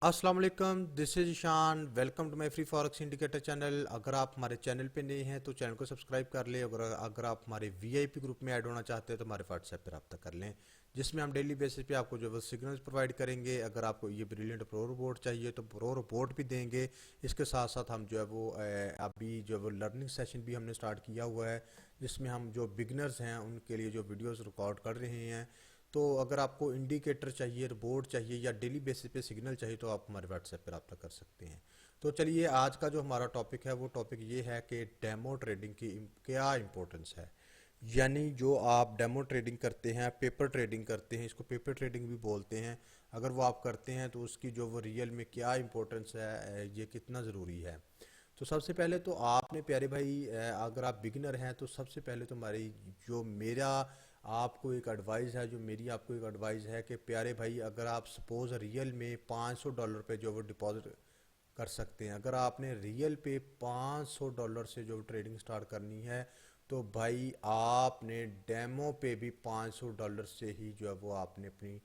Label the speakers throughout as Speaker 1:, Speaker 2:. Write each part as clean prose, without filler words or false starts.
Speaker 1: अस्सलाम वालेकुम, this is Ishaan. Welcome to my free forex indicator channel. अगर आप हमारे चैनल पे नए हैं तो चैनल को सब्सक्राइब कर लें। अगर अगर आप हमारे वीआईपी ग्रुप में ऐड होना चाहते हैं तो हमारे व्हाट्सएप पर रब्ता कर लें, जिसमें हम डेली बेसिस पे आपको जो है वो सिग्नल्स प्रोवाइड करेंगे। अगर आपको ये ब्रिलियंट प्रो रिपोर्ट चाहिए तो प्रो रिपोर्ट भी देंगे। इसके साथ साथ हम जो है वो अभी जो है वो लर्निंग सेशन भी हमने स्टार्ट किया हुआ है, जिसमें हम जो बिगनर्स हैं उनके लिए जो वीडियोस रिकॉर्ड कर रहे हैं। तो अगर आपको इंडिकेटर चाहिए, रिपोर्ट चाहिए या डेली बेसिस पे सिग्नल चाहिए तो आप हमारे व्हाट्सएप पर रब्ता कर सकते हैं। तो चलिए, आज का जो हमारा टॉपिक है वो टॉपिक ये है कि डेमो ट्रेडिंग की क्या इंपॉर्टेंस है। यानी जो आप डेमो ट्रेडिंग करते हैं, पेपर ट्रेडिंग करते हैं, इसको पेपर ट्रेडिंग भी बोलते हैं। अगर वो आप करते हैं तो उसकी जो वो रियल में क्या इंपॉर्टेंस है, ये कितना ज़रूरी है। तो सबसे पहले तो आपने प्यारे भाई, अगर आप बिगिनर हैं तो सबसे पहले तो हमारी जो मेरा आपको एक एडवाइस है, जो मेरी आपको एक एडवाइस है कि प्यारे भाई, अगर आप सपोज़ रियल में $500 पे जो वो डिपॉजिट कर सकते हैं, अगर आपने रियल पे $500 से जो ट्रेडिंग स्टार्ट करनी है तो भाई आपने डेमो पे भी $500 से ही जो है वो आपने अपनी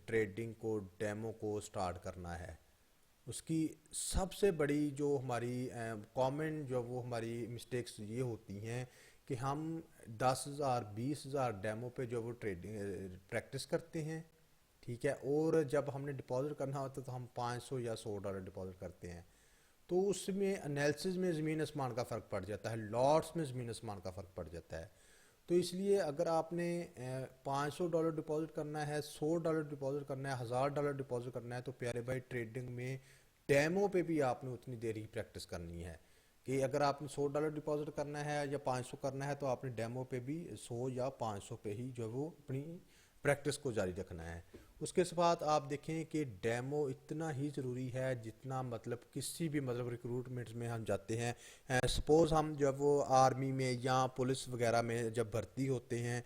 Speaker 1: ट्रेडिंग को, डेमो को स्टार्ट करना है। उसकी सबसे बड़ी जो हमारी कॉमन जो वो हमारी मिस्टेक्स ये होती हैं कि हम 10,000 20,000 डेमो पे जो वो ट्रेडिंग प्रैक्टिस करते हैं, ठीक है, और जब हमने डिपॉजिट करना होता है तो हम 500 या $100 डिपॉजिट करते हैं। तो उसमें एनालिसिस में ज़मीन आसमान का फ़र्क पड़ जाता है, लॉट्स में ज़मीन आसमान का फ़र्क पड़ जाता है। तो इसलिए अगर आपने $500 डिपॉजिट करना है, $100 डिपॉजिट करना है, $1,000 डिपॉजिट करना है, तो प्यारे भाई ट्रेडिंग में डेमो पे भी आपने उतनी देर ही प्रैक्टिस करनी है। कि अगर आपने $100 डिपॉजिट करना है या 500 करना है तो आपने डेमो पे भी 100 या 500 पे ही जो वो अपनी प्रैक्टिस को जारी रखना है। उसके बाद आप देखें कि डेमो इतना ही ज़रूरी है जितना मतलब किसी भी मतलब रिक्रूटमेंट में हम जाते हैं। सपोज़ हम जब वो आर्मी में या पुलिस वगैरह में जब भर्ती होते हैं,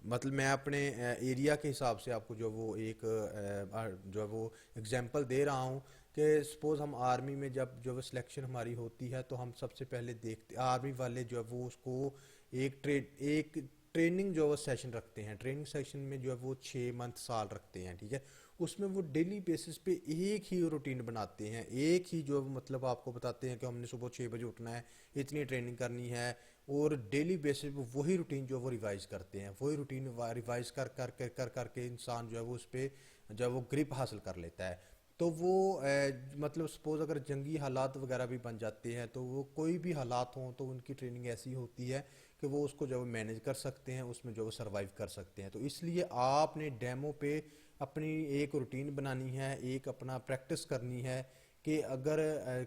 Speaker 1: मतलब मैं अपने एरिया के हिसाब से आपको जो वो एक जो है वो एग्जांपल दे रहा हूँ कि सपोज़ हम आर्मी में जब जो वो सिलेक्शन हमारी होती है तो हम सबसे पहले देखते आर्मी वाले जो है वो उसको एक ट्रेनिंग जो वो सेशन रखते हैं। ट्रेनिंग सेशन में जो है वो 6 मंथ साल रखते हैं, ठीक है। उसमें वो डेली बेसिस पे एक ही रूटीन बनाते हैं, एक ही जो मतलब आपको बताते हैं कि हमने सुबह 6 बजे उठना है, इतनी ट्रेनिंग करनी है, और डेली बेसिस पे वही रूटीन जो वो रिवाइज करते हैं। वही रूटीन रिवाइज कर करके इंसान जो है वो उस पर जो है वो ग्रिप हासिल कर लेता है। तो वो मतलब सपोज अगर जंगी हालात वगैरह भी बन जाते हैं तो वो कोई भी हालात हों तो उनकी ट्रेनिंग ऐसी होती है कि वो उसको जो मैनेज कर सकते हैं, उसमें जो वो सर्वाइव कर सकते हैं। तो इसलिए आपने डेमो पे अपनी एक रूटीन बनानी है, एक अपना प्रैक्टिस करनी है कि अगर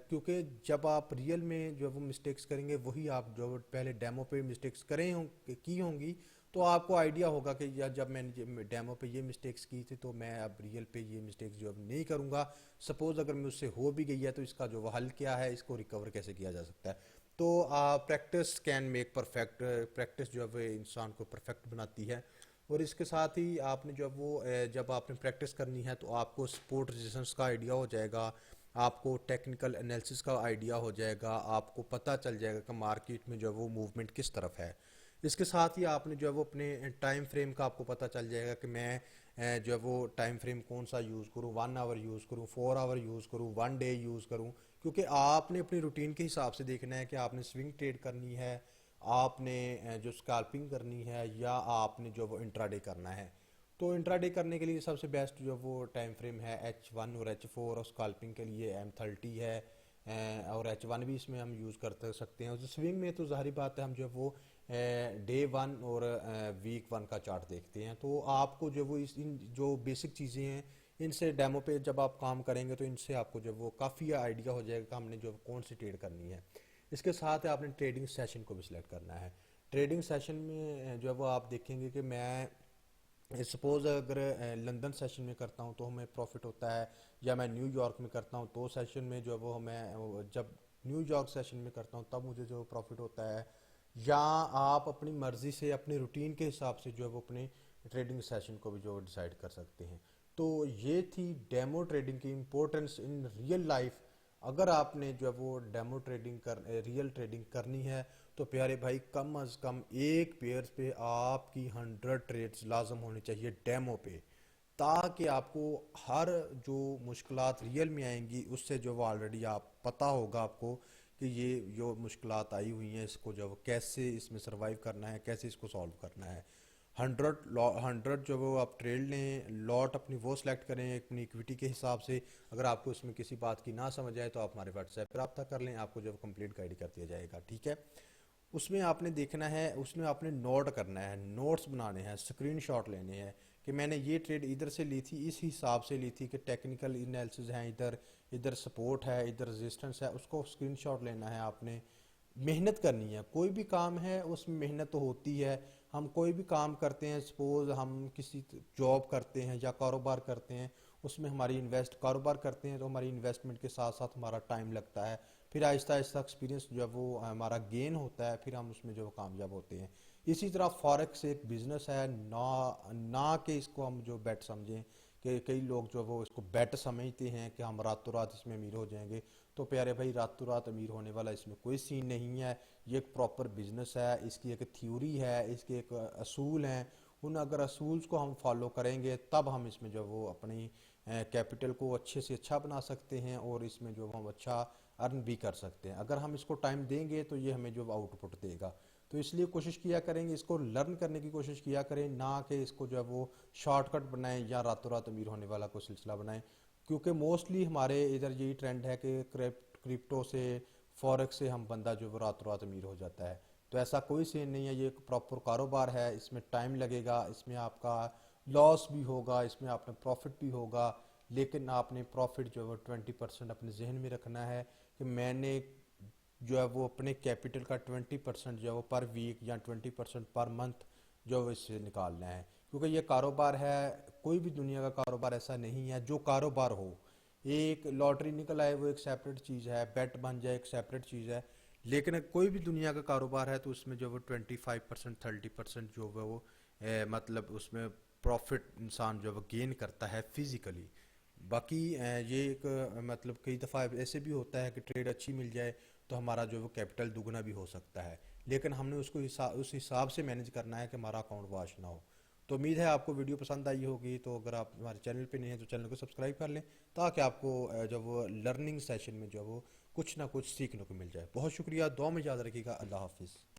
Speaker 1: क्योंकि जब आप रियल में जो वो मिस्टेक्स करेंगे वही आप जो पहले डेमो पे मिस्टेक्स करें की होंगी, तो आपको आइडिया होगा कि यार जब मैंने डेमो पे ये मिस्टेक्स की थी तो मैं अब रियल पे ये मिस्टेक्स जो अब नहीं करूँगा। सपोज़ अगर मुझसे हो भी गई है तो इसका जो वो हल क्या है, इसको रिकवर कैसे किया जा सकता है। तो practice can make perfect. Practice जो है वो इंसान को परफेक्ट बनाती है। और इसके साथ ही आपने जो वो जब आपने प्रैक्टिस करनी है तो आपको सपोर्ट रेजिस्टेंस का आइडिया हो जाएगा, आपको टेक्निकल एनालिसिस का आइडिया हो जाएगा, आपको पता चल जाएगा कि मार्केट में जो है वो मूवमेंट किस तरफ है। इसके साथ ही आपने जो है वो अपने टाइम फ्रेम का आपको पता चल जाएगा कि मैं जो है वो टाइम फ्रेम कौन सा यूज़ करूँ, 1 आवर यूज़ करूँ, 4 आवर यूज़ करूँ, 1 डे यूज़ करूँ। क्योंकि आपने अपनी रूटीन के हिसाब से देखना है कि आपने स्विंग ट्रेड करनी है, आपने जो स्कैल्पिंग करनी है, या आपने जो वो इंट्राडे करना है। तो इंट्राडे करने के लिए सबसे बेस्ट जो वो टाइम फ्रेम है H1 और H4, और स्कैल्पिंग के लिए M30 है। और H1 भी इसमें हम यूज़ कर सकते हैं। और स्विंग में तो ज़ाहिर बात है हम जो वो डे 1 और वीक 1 का चार्ट देखते हैं। तो आपको जो वो इस इन जो बेसिक चीज़ें हैं इनसे डेमो पे जब आप काम करेंगे तो इनसे आपको जो वो काफ़ी आइडिया हो जाएगा कि हमने जो कौन सी ट्रेड करनी है। इसके साथ है आपने ट्रेडिंग सेशन को भी सिलेक्ट करना है। ट्रेडिंग सेशन में जो है वो आप देखेंगे कि मैं सपोज़ अगर लंदन सेशन में करता हूँ तो हमें प्रॉफिट होता है, या मैं न्यूयॉर्क में करता हूँ तो सेशन में जो है वो हमें, जब न्यूयॉर्क सेशन में करता हूँ तब मुझे जो प्रॉफिट होता है। या आप अपनी मर्ज़ी से अपनी रूटीन के हिसाब से जो है वो अपने ट्रेडिंग सेशन को भी जो डिसाइड कर सकते हैं। तो ये थी डेमो ट्रेडिंग की इम्पोर्टेंस इन रियल लाइफ। अगर आपने जो है वो डेमो ट्रेडिंग कर रियल ट्रेडिंग करनी है तो प्यारे भाई कम अज़ कम एक पेयर पे आपकी 100 ट्रेड्स लाजम होनी चाहिए डेमो पे। تاکہ آپ کو ہر جو مشکلات ریئل میں آئیں گی اس سے جو وہ آلریڈی آپ پتہ ہوگا آپ کو کہ یہ جو مشکلات آئی ہوئی ہیں اس کو جو کیسے اس میں سروائیو کرنا ہے، کیسے اس کو سالو کرنا ہے۔ 100 جو وہ آپ ٹریڈ لیں، لاٹ اپنی وہ سلیکٹ کریں اپنی ایکویٹی کے حساب سے۔ اگر آپ کو اس میں کسی بات کی نہ سمجھ آئے تو آپ ہمارے واٹس ایپ پہ رابطہ کر لیں، آپ کو جو کمپلیٹ گائیڈ کر دیا جائے گا، ٹھیک ہے۔ اس میں آپ نے دیکھنا ہے، اس میں آپ نے نوٹ کرنا ہے، نوٹس بنانے ہیں، اسکرین شاٹ لینے ہیں کہ میں نے یہ ٹریڈ ادھر سے لی تھی، اس حساب سے لی تھی کہ ٹیکنیکل انالیسز ہیں، ادھر سپورٹ ہے، ادھر ریزسٹنس ہے، اس کو اسکرین شاٹ لینا ہے آپ نے۔ محنت کرنی ہے، کوئی بھی کام ہے اس میں محنت تو ہوتی ہے۔ ہم کوئی بھی کام کرتے ہیں، سپوز ہم کسی جاب کرتے ہیں یا کاروبار کرتے ہیں، اس میں ہماری کاروبار کرتے ہیں تو ہماری انویسٹمنٹ کے ساتھ ساتھ ہمارا ٹائم لگتا ہے، پھر آہستہ آہستہ ایکسپیرینس جو ہے وہ ہمارا گین ہوتا ہے، پھر ہم اس میں جو کامیاب ہوتے ہیں۔ اسی طرح فارکس ایک بزنس ہے، نہ کہ اس کو ہم جو بیٹ سمجھیں کہ کئی لوگ جو وہ اس کو بیٹ سمجھتے ہیں کہ ہم راتوں رات اس میں امیر ہو جائیں گے۔ تو پیارے بھائی، راتوں رات امیر ہونے والا اس میں کوئی سین نہیں ہے، یہ ایک پراپر بزنس ہے، اس کی ایک تھیوری ہے، اس کے ایک اصول ہیں۔ ان اگر اصولز کو ہم فالو کریں گے تب ہم اس میں جو وہ اپنی کیپٹل کو اچھے سے اچھا بنا سکتے ہیں اور اس میں جو ہم اچھا ارن بھی کر سکتے ہیں۔ اگر ہم اس کو ٹائم دیں گے تو یہ ہمیں جو آؤٹ پٹ دے گا۔ تو اس لیے کوشش کیا کریں گے، اس کو لرن کرنے کی کوشش کیا کریں، نہ کہ اس کو جو ہے وہ شارٹ کٹ بنائیں یا راتوں رات امیر ہونے والا کوئی سلسلہ بنائیں۔ کیونکہ موسٹلی ہمارے ادھر یہی ٹرینڈ ہے کہ کرپٹو سے، فوریکس سے ہم بندہ جو وہ راتوں رات امیر ہو جاتا ہے۔ تو ایسا کوئی سین نہیں ہے، یہ ایک پراپر کاروبار ہے، اس میں ٹائم لگے گا، اس میں آپ کا لاس بھی ہوگا، اس میں آپ نے پروفٹ بھی ہوگا، لیکن آپ نے پروفٹ جو ہے وہ 20% اپنے ذہن میں رکھنا ہے کہ میں نے جو ہے وہ اپنے کیپٹل کا 20% جو ہے وہ پر ویک یا 20% پر منتھ جو ہے اس سے نکالنا ہے۔ کیونکہ یہ کاروبار ہے، کوئی بھی دنیا کا کاروبار ایسا نہیں ہے جو کاروبار ہو۔ ایک لاٹری نکل آئے وہ ایک سیپریٹ چیز ہے، بیٹ بن جائے ایک سیپریٹ چیز ہے، لیکن کوئی بھی دنیا کا کاروبار ہے تو اس میں جو وہ 25% 30% جو وہ مطلب اس میں پروفٹ انسان جو وہ گین کرتا ہے فزیکلی۔ باقی یہ ایک مطلب کئی دفعہ ایسے بھی ہوتا ہے کہ ٹریڈ اچھی مل جائے تو ہمارا جو وہ کیپٹل دگنا بھی ہو سکتا ہے، لیکن ہم نے اس کو اس حساب سے مینیج کرنا ہے کہ ہمارا اکاؤنٹ واش نہ ہو۔ تو امید ہے آپ کو ویڈیو پسند آئی ہوگی، تو اگر آپ ہمارے چینل پہ نہیں ہیں تو چینل کو سبسکرائب کر لیں تاکہ آپ کو جب وہ لرننگ سیشن میں جو وہ کچھ نہ کچھ سیکھنے کو مل جائے۔ بہت شکریہ، دعا میں یاد رکھیے گا، اللہ حافظ۔